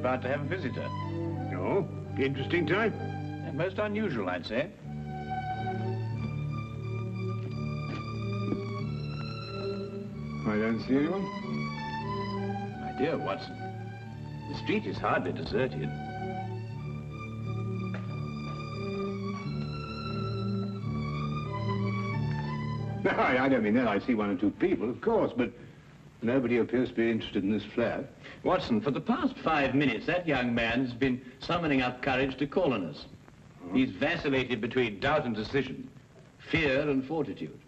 about to have a visitor. Oh, interesting time. Most unusual, I'd say. I don't see anyone. My dear Watson, the street is hardly deserted. No, I don't mean that. I see one or two people, of course, but nobody appears to be interested in this flat. Watson, for the past 5 minutes, that young man has been summoning up courage to call on us. He's vacillated between doubt and decision, fear and fortitude.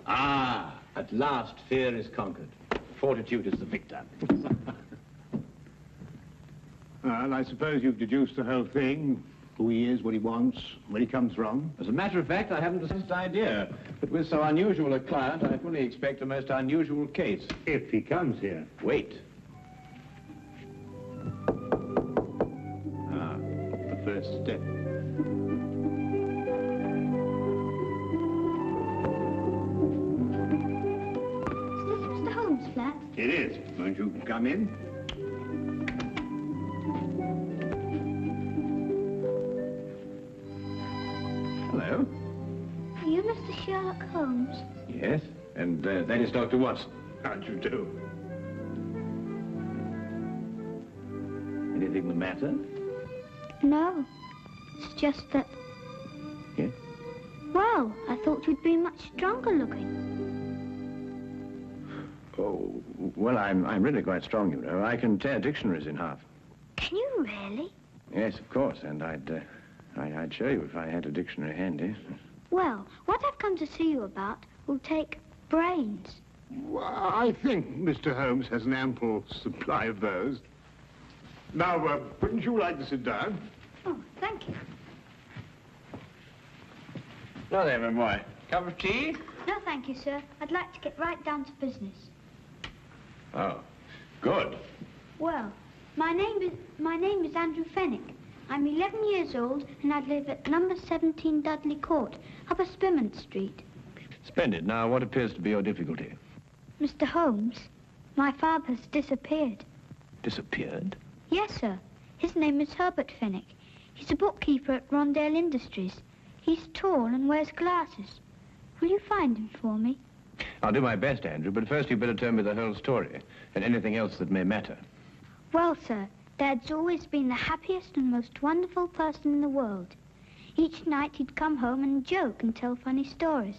Ah, at last fear is conquered. Fortitude is the victor. Well, I suppose you've deduced the whole thing. Who he is, what he wants, where he comes from. As a matter of fact, I haven't the least idea. But with so unusual a client, I fully expect a most unusual case. If he comes here. Wait. Ah, the first step. Is this Mr. Holmes' flat? It is. Won't you come in? Hello. Are you Mr. Sherlock Holmes? Yes, and that is Dr. Watson. How'd you do? Anything the matter? No. It's just that... Yes? Well, I thought you'd be much stronger looking. Oh, well, I'm really quite strong, you know. I can tear dictionaries in half. Can you really? Yes, of course, and I'd show you if I had a dictionary handy. Well, what I've come to see you about will take brains. Well, I think Mr. Holmes has an ample supply of those. Now, wouldn't you like to sit down? Oh, thank you. Well there, my boy. Cup of tea? No, thank you, sir. I'd like to get right down to business. Oh, good. Well, my name is Andrew Fenwick. I'm 11 years old, and I live at number 17 Dudley Court, Upper Spimment Street. Splendid. Now, what appears to be your difficulty? Mr. Holmes, my father's disappeared. Disappeared? Yes, sir. His name is Herbert Fenwick. He's a bookkeeper at Rondale Industries. He's tall and wears glasses. Will you find him for me? I'll do my best, Andrew, but first you'd better tell me the whole story and anything else that may matter. Well, sir, Dad's always been the happiest and most wonderful person in the world. Each night he'd come home and joke and tell funny stories.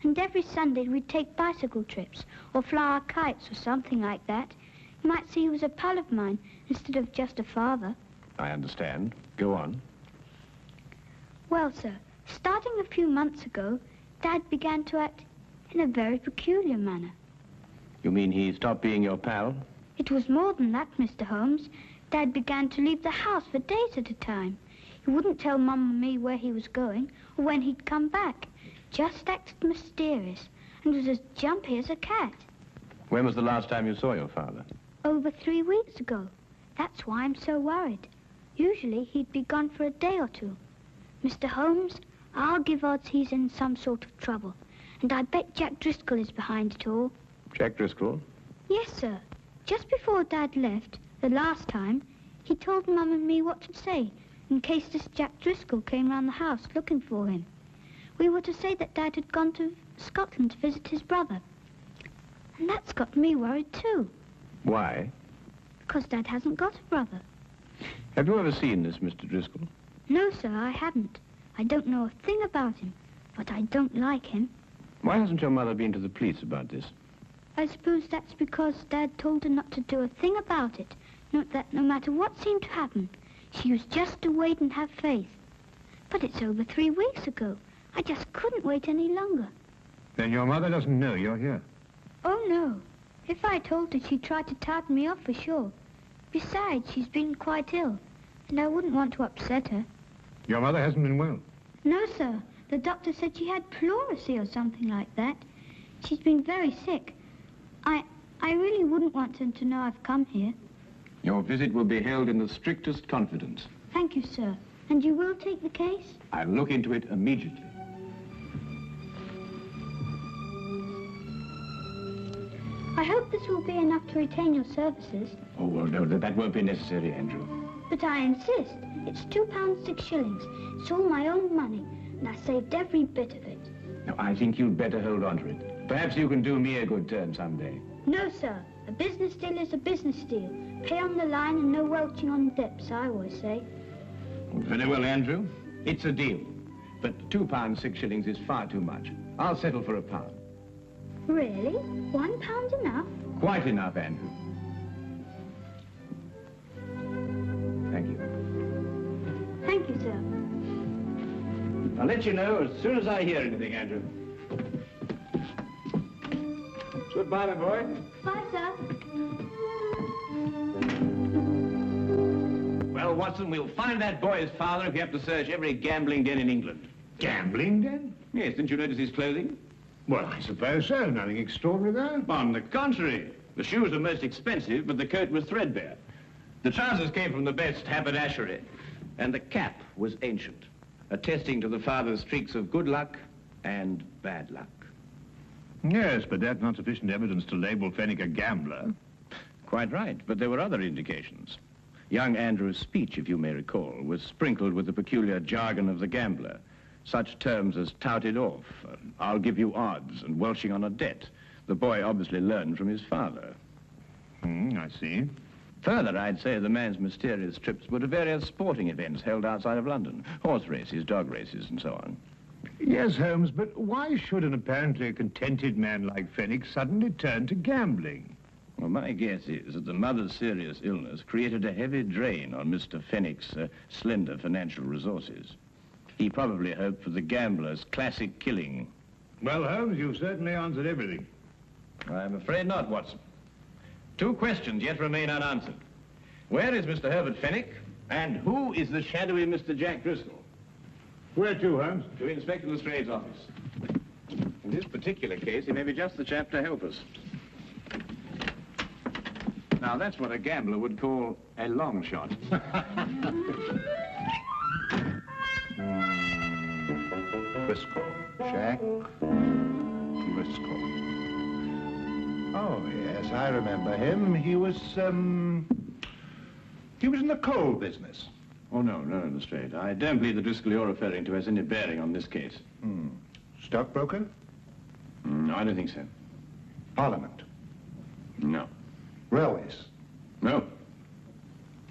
And every Sunday we'd take bicycle trips or fly our kites or something like that. You might see he was a pal of mine instead of just a father. I understand. Go on. Well, sir, starting a few months ago, Dad began to act in a very peculiar manner. You mean he stopped being your pal? It was more than that, Mr. Holmes. Dad began to leave the house for days at a time. He wouldn't tell Mum and me where he was going or when he'd come back. Just acted mysterious and was as jumpy as a cat. When was the last time you saw your father? Over 3 weeks ago. That's why I'm so worried. Usually he'd be gone for a day or two. Mr. Holmes, I'll give odds he's in some sort of trouble. And I bet Jack Driscoll is behind it all. Jack Driscoll? Yes, sir. Just before Dad left, the last time, he told Mum and me what to say in case this Jack Driscoll came round the house looking for him. We were to say that Dad had gone to Scotland to visit his brother. And that's got me worried too. Why? Because Dad hasn't got a brother. Have you ever seen this Mr. Driscoll? No, sir, I haven't. I don't know a thing about him, but I don't like him. Why hasn't your mother been to the police about this? I suppose that's because Dad told her not to do a thing about it. That no matter what seemed to happen, she was just to wait and have faith. But it's over 3 weeks ago. I just couldn't wait any longer. Then your mother doesn't know you're here? Oh, no. If I told her, she'd try to tartan me off for sure. Besides, she's been quite ill, and I wouldn't want to upset her. Your mother hasn't been well? No, sir. The doctor said she had pleurisy or something like that. She's been very sick. I really wouldn't want them to know I've come here. Your visit will be held in the strictest confidence. Thank you, sir. And you will take the case? I'll look into it immediately. I hope this will be enough to retain your services. Oh, well, no, that won't be necessary, Andrew. But I insist. It's £2 6 shillings. It's all my own money, and I saved every bit of it. Now, I think you'd better hold on to it. Perhaps you can do me a good turn someday. No, sir. A business deal is a business deal. Pay on the line and no welching on dips, I always say. Very well, Andrew. It's a deal. But £2 6 shillings is far too much. I'll settle for £1. Really? £1 enough? Quite enough, Andrew. Thank you. Thank you, sir. I'll let you know as soon as I hear anything, Andrew. Goodbye, my boy. Bye, sir. Well, Watson, we'll find that boy's father if you have to search every gambling den in England. Gambling den? Yes, didn't you notice his clothing? Well, I suppose so. Nothing extraordinary there. On the contrary. The shoes were most expensive, but the coat was threadbare. The trousers came from the best haberdashery, and the cap was ancient, attesting to the father's streaks of good luck and bad luck. Yes, but that's not sufficient evidence to label Fenwick a gambler. Quite right, but there were other indications. Young Andrew's speech, if you may recall, was sprinkled with the peculiar jargon of the gambler. Such terms as touted off, I'll give you odds, and welching on a debt. The boy obviously learned from his father. I see. Further, I'd say the man's mysterious trips were to various sporting events held outside of London. Horse races, dog races, and so on. Yes, Holmes, but why should an apparently contented man like Fenwick suddenly turn to gambling? Well, my guess is that the mother's serious illness created a heavy drain on Mr. Fenwick's slender financial resources. He probably hoped for the gambler's classic killing. Well, Holmes, you've certainly answered everything. I'm afraid not, Watson. 2 questions yet remain unanswered. Where is Mr. Herbert Fenwick, and who is the shadowy Mr. Jack Driscoll? Where to, Holmes? To Inspector Lestrade's office. In this particular case, he may be just the chap to help us. Now, that's what a gambler would call a long shot. Driscoll. Jack Driscoll. Oh, yes, I remember him. He was in the coal business. Oh, no, Lestrade. I don't believe the Driscoll you're referring to has any bearing on this case. Stockbroker? No, I don't think so. Parliament? No. Railways? No.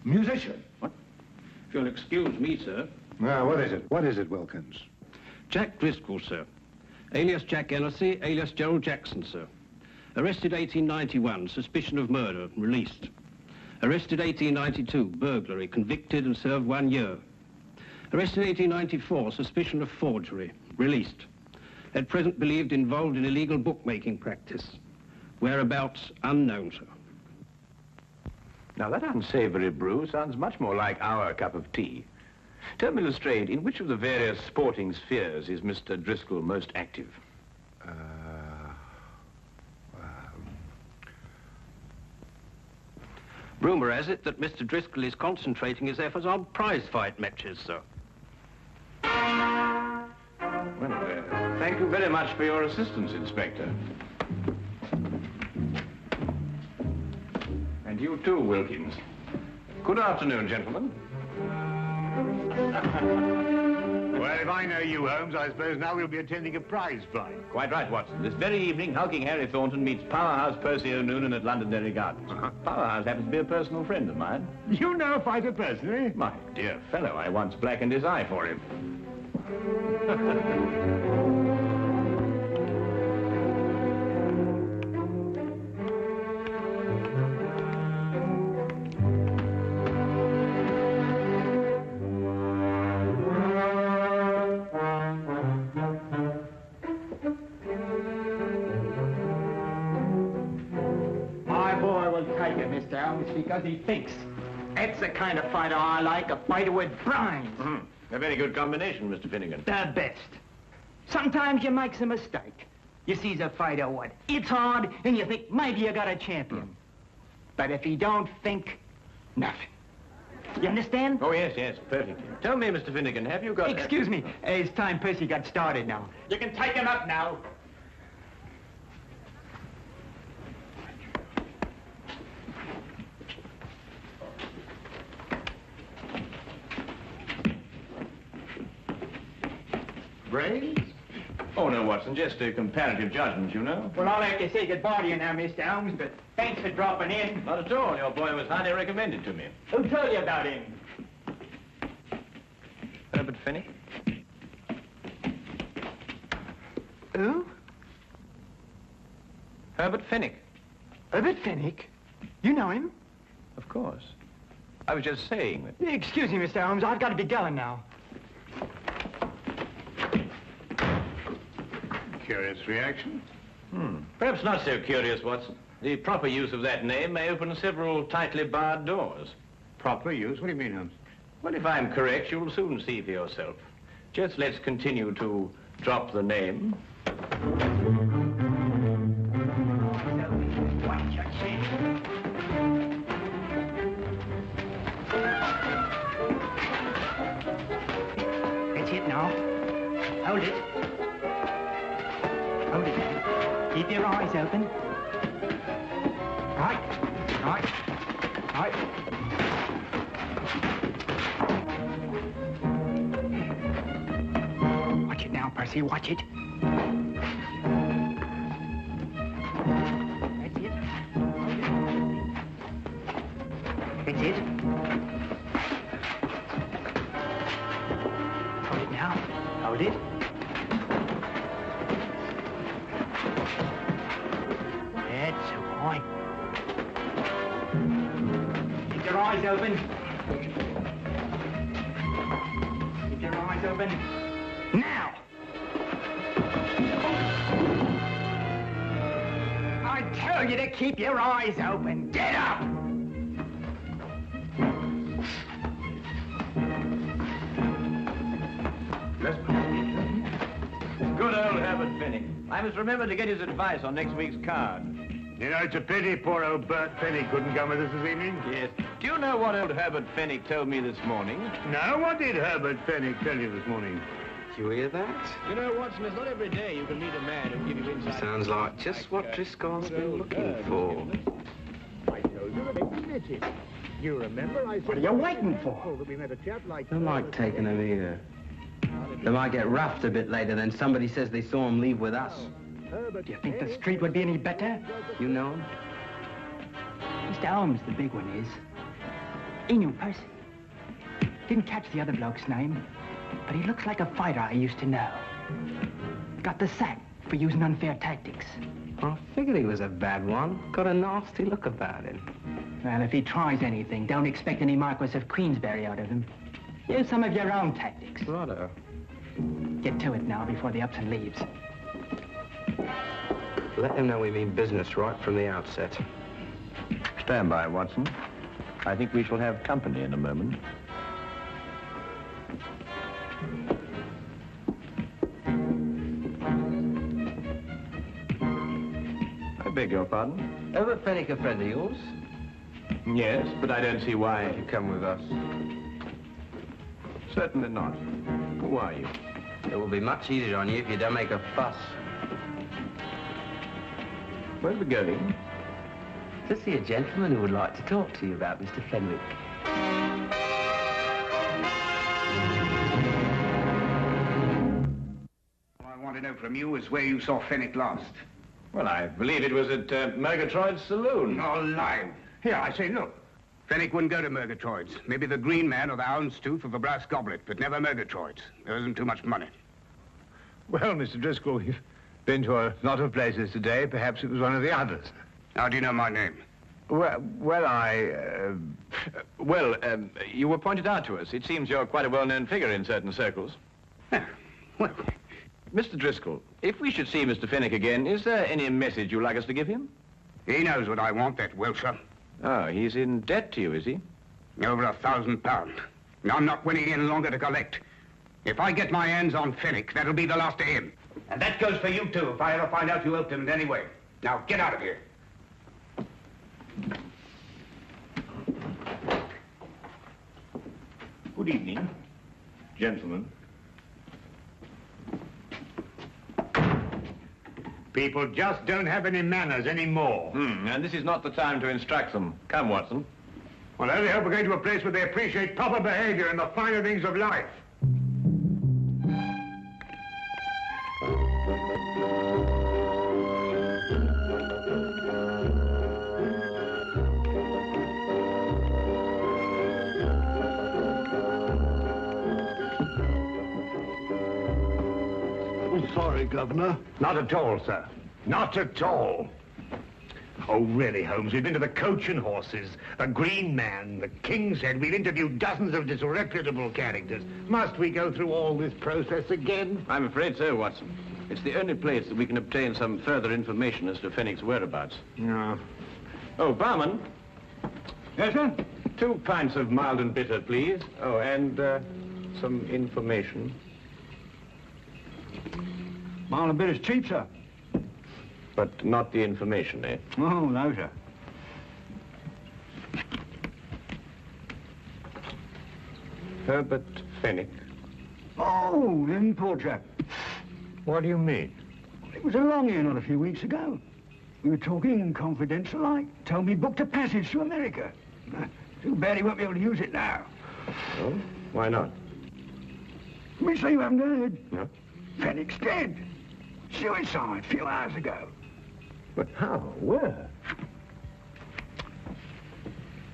Musician? What? If you'll excuse me, sir. Now, what is it? What is it, Wilkins? Jack Driscoll, sir. Alias Jack Ellisy, alias Gerald Jackson, sir. Arrested 1891, suspicion of murder, released. Arrested 1892, burglary, convicted and served 1 year. Arrested 1894, suspicion of forgery, released. At present believed involved in illegal bookmaking practice. Whereabouts unknown, sir. Now, that unsavory brew sounds much more like our cup of tea. Tell me, Lestrade, in which of the various sporting spheres is Mr. Driscoll most active? Rumour has it that Mr. Driscoll is concentrating his efforts on prize fight matches, sir. Well, thank you very much for your assistance, Inspector. And you too, Wilkins. Good afternoon, gentlemen. Well, if I know you, Holmes, I suppose now we'll be attending a prize fight. Quite right, Watson. This very evening, hulking Harry Thornton meets Powerhouse Percy O'Noonan at Londonderry Gardens. Powerhouse happens to be a personal friend of mine. You know a fighter personally? My dear fellow, I once blackened his eye for him. Because he thinks. That's the kind of fighter I like, a fighter with brains. A very good combination, Mr. Finnegan. The best. Sometimes you makes a mistake. You sees a fighter what? It's hard, and you think maybe you got a champion. But if he don't think, nothing. You understand? Oh, yes, perfectly. Tell me, Mr. Finnegan, have you got... Excuse me. It's time Percy got started now. You can take him up now. Brains? Oh, no, Watson, just a comparative judgment, you know. Well, I'll have to say goodbye to you now, Mr. Holmes, but thanks for dropping in. Not at all. Your boy was highly recommended to me. Who told you about him? Herbert Fennick? Who? Herbert Fennick. Herbert Fennick? You know him? Of course. I was just saying that. Excuse me, Mr. Holmes, I've got to be going now. Curious reaction. Perhaps not so curious, Watson. The proper use of that name may open several tightly barred doors. Proper use? What do you mean, Holmes? Well, if I'm correct, you'll soon see for yourself. Just let's continue to drop the name. Watch your chin. That's it now. Hold it. Hold it now. Keep your eyes open. Right. Right. Right. Watch it now, Percy. Watch it. That's it. That's it. Hold it now. Hold it. That's right. Keep your eyes open. Keep your eyes open. Now! I tell you to keep your eyes open. Get up! Good old Herbert Fennick. I must remember to get his advice on next week's card. You know, it's a pity poor old Bert Fennick couldn't come with us this evening. Yes. Do you know what old Herbert Fennick told me this morning? No, what did Herbert Fennick tell you this morning? Did you hear that? You know, Watson, it's not every day you can meet a man who'll give you insight. Sounds like just what Driscoll's been looking for. I told you that he met it. You remember I said... What are you waiting for? ...that we met a chap like... Don't like taking them here. They might get roughed a bit later, then somebody says they saw him leave with us. Do you think the street would be any better? You know him? Mr. Holmes, the big one is. He knew Percy. Didn't catch the other bloke's name, but he looks like a fighter I used to know. Got the sack for using unfair tactics. I figured he was a bad one. Got a nasty look about him. Well, if he tries anything, don't expect any Marquis of Queensberry out of him. Use some of your own tactics. Righto. Get to it now before the Upton leaves. Let him know we mean business right from the outset. Stand by, Watson. I think we shall have company in a moment. I beg your pardon? Herbert Fennick a friend of yours? Yes, but I don't see why. You come with us. Certainly not. Who are you? It will be much easier on you if you don't make a fuss. Where are we going? To see a gentleman who would like to talk to you about Mr. Fenwick. All I want to know from you is where you saw Fenwick last. Well, I believe it was at Murgatroyd's saloon. No, alive. Here, I say, look. Fenwick wouldn't go to Murgatroyd's. Maybe the Green Man or the Houndstooth or the Brass Goblet, but never Murgatroyd's. There isn't too much money. Well, Mr. Driscoll, we've been to a lot of places today. Perhaps it was one of the others. How do you know my name? Well, You were pointed out to us. It seems you're quite a well-known figure in certain circles. Well, Mr. Driscoll, if we should see Mr. Fenwick again, is there any message you'd like us to give him? he knows what I want, that Wilshire. Oh, he's in debt to you, is he? Over £1,000. And I'm not winning any longer to collect. If I get my hands on Fenwick, that'll be the last of him. And that goes for you, too, if I ever find out you helped him in any way. Now, get out of here. Good evening, gentlemen. People just don't have any manners anymore. And this is not the time to instruct them. Come, Watson. Well, I only hope we're going to a place where they appreciate proper behavior and the finer things of life. sorry, Governor. Not at all, sir. Not at all. Oh, really, Holmes? We've been to the Coach and Horses, the Green Man, the King's Head. We've interviewed dozens of disreputable characters. Must we go through all this process again? I'm afraid so, Watson. It's the only place that we can obtain some further information as to Fenwick's whereabouts. No. Oh, barman. Yes, sir? 2 pints of mild and bitter, please. Oh, and some information. Mild and bitter's cheap, sir. But not the information, eh? Oh, no, sir. Herbert Fenwick. Oh, the poor chap. What do you mean? It was along here not a few weeks ago. We were talking in confidential like. Told me he booked a passage to America. Too bad he won't be able to use it now. Oh? Why not? Let me say you haven't heard. No. Fenwick's dead. Suicide a few hours ago. But how? Where?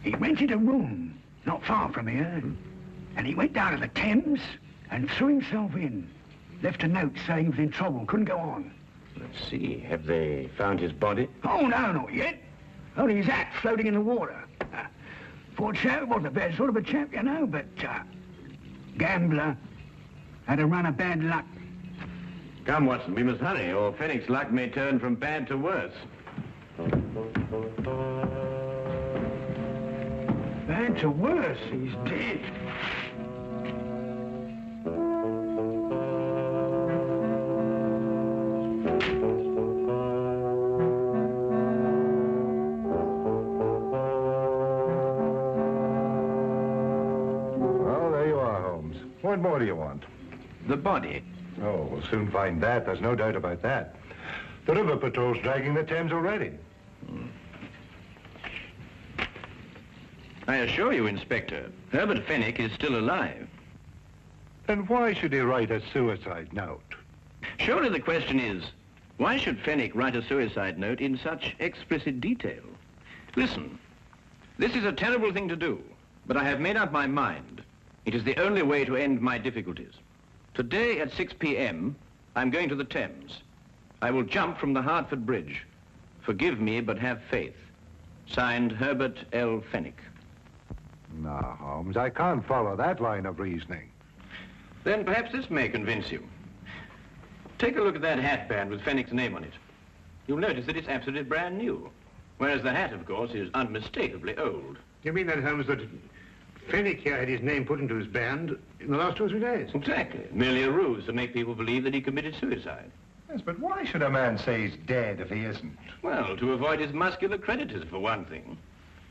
He rented a room not far from here. And he went down to the Thames and threw himself in. Left a note saying he was in trouble, couldn't go on. Let's see. Have they found his body? Oh, no, not yet. Only his hat floating in the water. Poor chap, wasn't a bad sort of a chap, you know, but gambler. Had a run of bad luck. Come, Watson, we must hurry, or Fenwick's luck may turn from bad to worse. Bad to worse, he's dead. Well, there you are, Holmes. What more do you want? The body. Oh, we'll soon find that. There's no doubt about that. The river patrol's dragging the Thames already. I assure you, Inspector, Herbert Fenwick is still alive. Then why should he write a suicide note? Surely the question is, why should Fenwick write a suicide note in such explicit detail? Listen, this is a terrible thing to do, but I have made up my mind. It is the only way to end my difficulties. Today at 6 p.m., I'm going to the Thames. I will jump from the Hertford Bridge. Forgive me, but have faith. Signed, Herbert L. Fenwick. No, Holmes, I can't follow that line of reasoning. Then perhaps this may convince you. Take a look at that hatband with Fenwick's name on it. You'll notice that it's absolutely brand new, whereas the hat, of course, is unmistakably old. You mean that, Holmes, that Fenwick here had his name put into his band in the last 2 or 3 days? Exactly. Merely a ruse to make people believe that he committed suicide. Yes, but why should a man say he's dead if he isn't? Well, to avoid his muscular creditors, for one thing.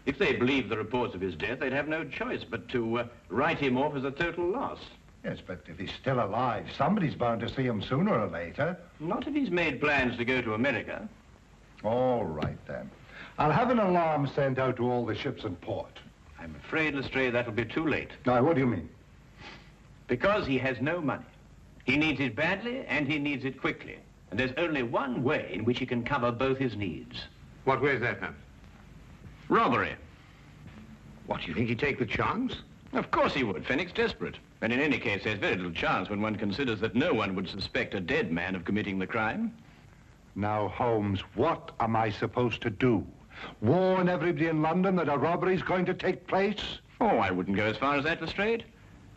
If they believed the reports of his death, they'd have no choice but to write him off as a total loss. Yes, but if he's still alive, somebody's bound to see him sooner or later. Not if he's made plans to go to America. All right, then. I'll have an alarm sent out to all the ships in port. I'm afraid, Lestrade, that'll be too late. Now, what do you mean? Because he has no money. He needs it badly, and he needs it quickly. And there's only one way in which he can cover both his needs. What way is that, Holmes? Robbery. What, you think he'd take the chance? Of course he would. Fenwick's desperate. And in any case, there's very little chance when one considers that no one would suspect a dead man of committing the crime. Now, Holmes, what am I supposed to do? Warn everybody in London that a robbery's going to take place? Oh, I wouldn't go as far as that, Lestrade.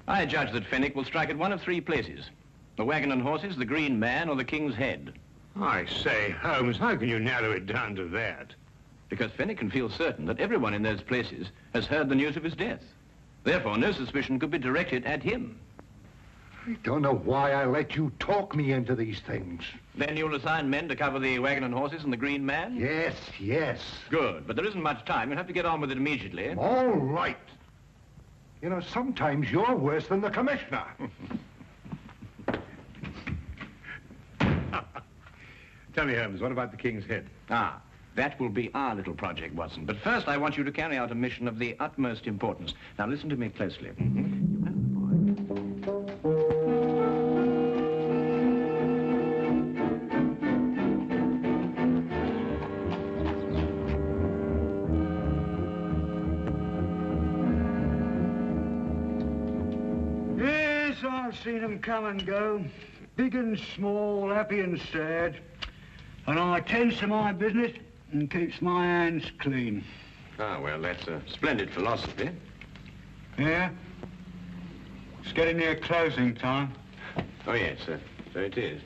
I judge that Fenwick will strike at one of 3 places. The Wagon and Horses, the Green Man, or the King's Head. I say, Holmes, how can you narrow it down to that? Because Fenwick can feel certain that everyone in those places has heard the news of his death. Therefore, no suspicion could be directed at him. I don't know why I let you talk me into these things. Then you'll assign men to cover the Wagon and Horses and the Green Man? Yes, yes. Good, but there isn't much time. You'll have to get on with it immediately. All right. You know, sometimes you're worse than the commissioner. Tell me, Holmes, what about the King's Head? Ah, that will be our little project, Watson. But first, I want you to carry out a mission of the utmost importance. Now, listen to me closely. Yes, I've seen them come and go. big and small, happy and sad. And I tends to my business and keeps my hands clean. Ah, well, that's a splendid philosophy. Yeah? It's getting near closing time. Oh, yes, sir. So it is.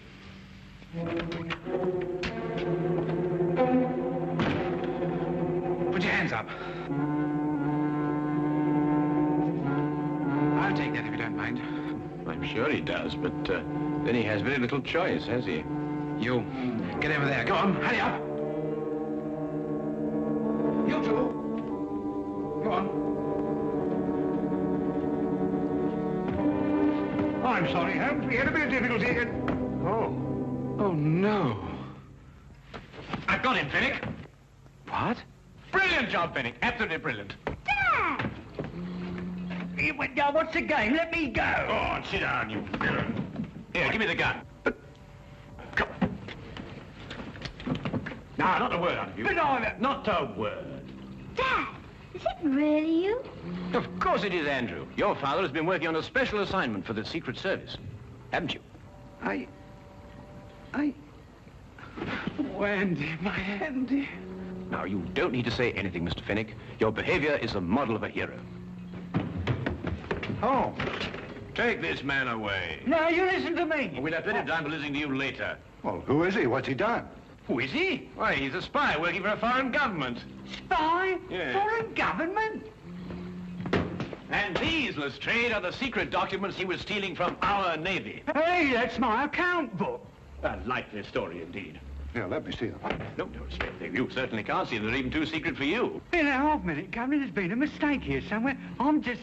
Put your hands up. I'll take that if you don't mind. I'm sure he does, but then he has very little choice, has he? You, get over there. Go on, hurry up. You two. Go on. I'm sorry, Holmes. We had a bit of difficulty again. Oh. Oh, no. I've got him, Fenwick. What? Brilliant job, Fenwick. Absolutely brilliant. Dad! Now, what's the game? Let me go. Go on, sit down, you villain. Here, give me the gun. Come. Now, not a word out of you. But no, Not a word. Dad, is it really you? Of course it is, Andrew. Your father has been working on a special assignment for the Secret Service. Haven't you? Oh, Andy, my Andy. Now, you don't need to say anything, Mr. Fenwick. Your behavior is a model of a hero. Oh. Take this man away. No, you listen to me. We'll have plenty of time to listen to you later. Well, who is he? What's he done? Who is he? Why, he's a spy working for a foreign government. Spy? Yeah. Foreign government? And these, Lestrade, are the secret documents he was stealing from our Navy. Hey, that's my account book. A likely story, indeed. Here, let me see them. No, you certainly can't see them. They're even too secret for you. In a half minute, Governor, there's been a mistake here somewhere. I'm just,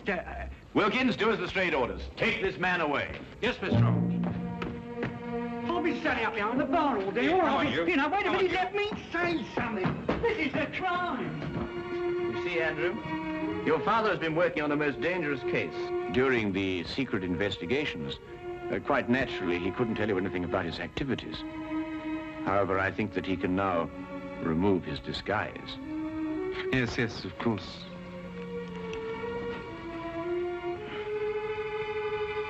Wilkins, do as Lestrade orders. Take this man away. Yes, Mr. Holmes. I'll be standing up behind the bar all day, Yeah, or come I'll on, be... you. know, wait a Come on, minute, you. let me say something. This is a crime. You see, Andrew, your father has been working on a most dangerous case. During the secret investigations, quite naturally, he couldn't tell you anything about his activities. However, I think that he can now remove his disguise. Yes, of course.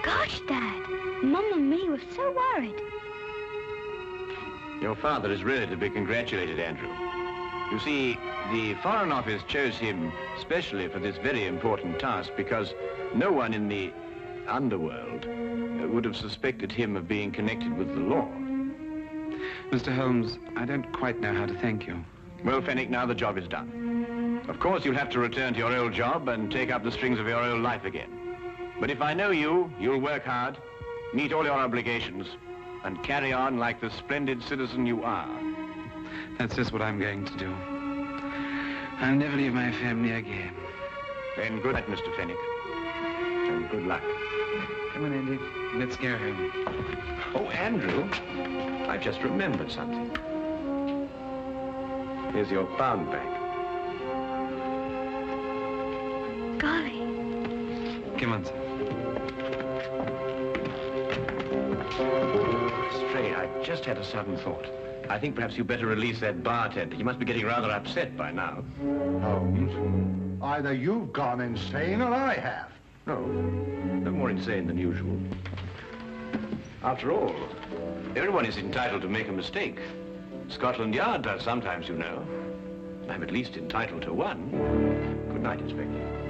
Gosh, Dad, Mum and me were so worried. Your father is really to be congratulated, Andrew. You see, the Foreign Office chose him specially for this very important task because no one in the underworld would have suspected him of being connected with the law. Mr. Holmes, I don't quite know how to thank you. Well, Fenwick, now the job is done. Of course, you'll have to return to your old job and take up the strings of your old life again. But if I know you, you'll work hard, meet all your obligations, and carry on like the splendid citizen you are. That's just what I'm going to do. I'll never leave my family again. Then good night, Mr. Fenwick. And good luck. Come on, Andy. Let's go home. Oh, Andrew, I've just remembered something. Here's your pound bag. Golly. Come on, sir. Stray, I've just had a sudden thought. I think perhaps you'd better release that bartender. He must be getting rather upset by now. Holmes, either you've gone insane or I have. No more insane than usual. After all, everyone is entitled to make a mistake. Scotland Yard does sometimes, you know. I'm at least entitled to one. Good night, Inspector.